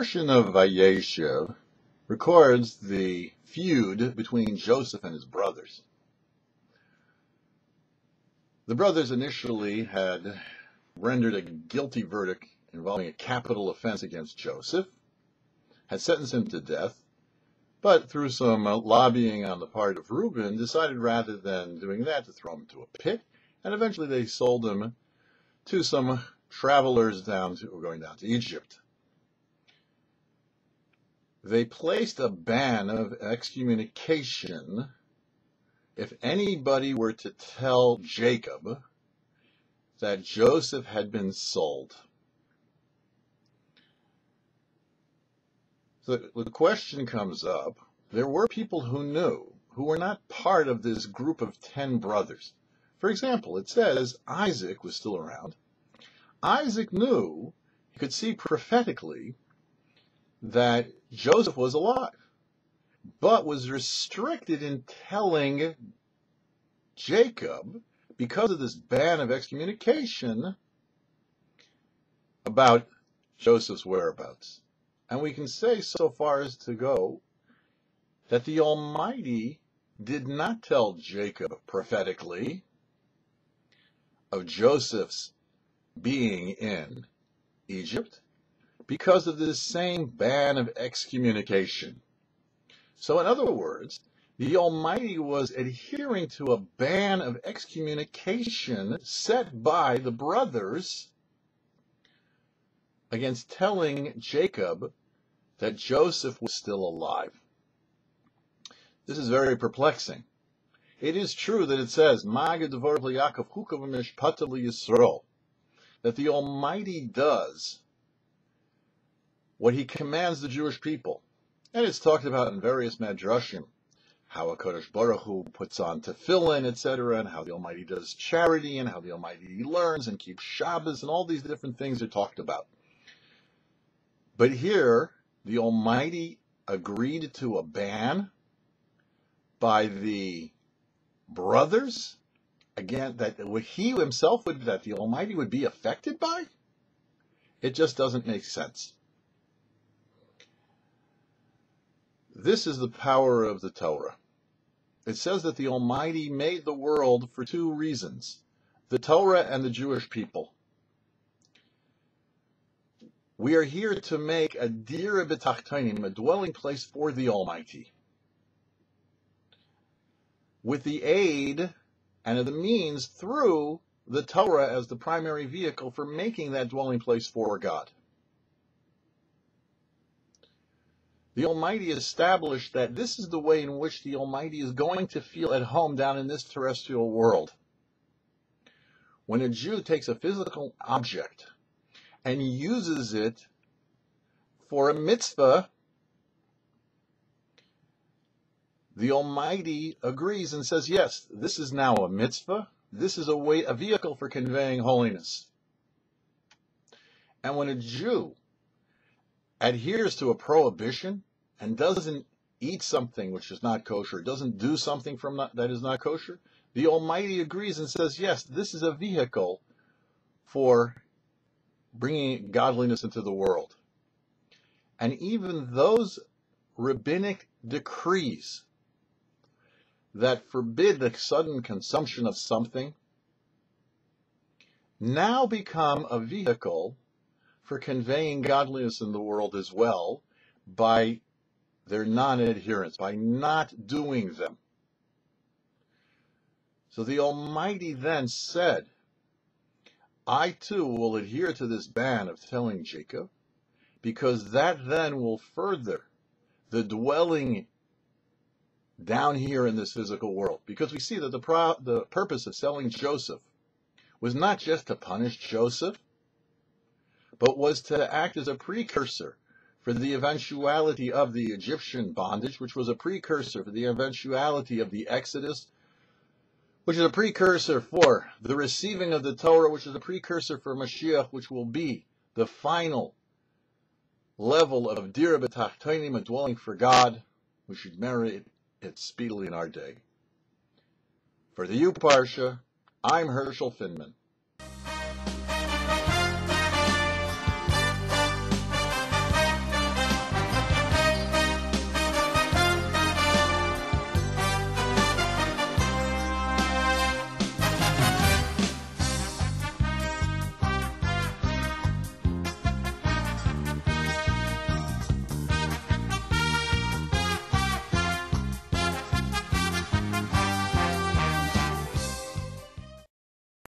portion of Vayeshev records the feud between Joseph and his brothers. The brothers initially had rendered a guilty verdict involving a capital offense against Joseph, had sentenced him to death, but through some lobbying on the part of Reuben, decided rather than doing that to throw him into a pit, and eventually they sold him to some travelers who were going down to Egypt. They placed a ban of excommunication if anybody were to tell Jacob that Joseph had been sold. So the question comes up, there were people who knew, who were not part of this group of 10 brothers. For example, it says Isaac was still around. Isaac knew, he could see prophetically, that Joseph was alive, but was restricted in telling Jacob, because of this ban of excommunication, about Joseph's whereabouts. And we can say so far as to go that the Almighty did not tell Jacob prophetically of Joseph's being in Egypt, because of this same ban of excommunication. So in other words, the Almighty was adhering to a ban of excommunication set by the brothers against telling Jacob that Joseph was still alive. This is very perplexing. It is true that it says, Magid Devar Yaakov Chukav Mishpatav Yisrael, that the Almighty does what he commands the Jewish people. And it's talked about in various madrashim, how a Kodesh Baruch Hu puts on tefillin, etc., and how the Almighty does charity, and how the Almighty learns and keeps Shabbos, and all these different things are talked about. But here, the Almighty agreed to a ban by the brothers, again, that he himself that the Almighty would be affected by? It just doesn't make sense. This is the power of the Torah. It says that the Almighty made the world for 2 reasons, the Torah and the Jewish people. We are here to make a dira b'tachtonim, a dwelling place for the Almighty, with the aid and the means through the Torah as the primary vehicle for making that dwelling place for God. The Almighty established that this is the way in which the Almighty is going to feel at home down in this terrestrial world. When a Jew takes a physical object and uses it for a mitzvah, the Almighty agrees and says, yes, this is now a mitzvah. This is a vehicle for conveying holiness. And when a Jew adheres to a prohibition and doesn't eat something which is not kosher, doesn't do something that is not kosher, the Almighty agrees and says, yes, this is a vehicle for bringing godliness into the world. And even those rabbinic decrees that forbid the sudden consumption of something now become a vehicle for conveying godliness in the world as well by their non-adherence, by not doing them. So the Almighty then said, I too will adhere to this ban of telling Jacob, because that then will further the dwelling down here in this physical world. Because we see that the purpose of selling Joseph was not just to punish Joseph, but was to act as a precursor for the eventuality of the Egyptian bondage, which was a precursor for the eventuality of the Exodus, which is a precursor for the receiving of the Torah, which is a precursor for Mashiach, which will be the final level of dira b'tachtonim, a dwelling for God, which should merit it speedily in our day. For the YouParsha, I'm Herschel Finman.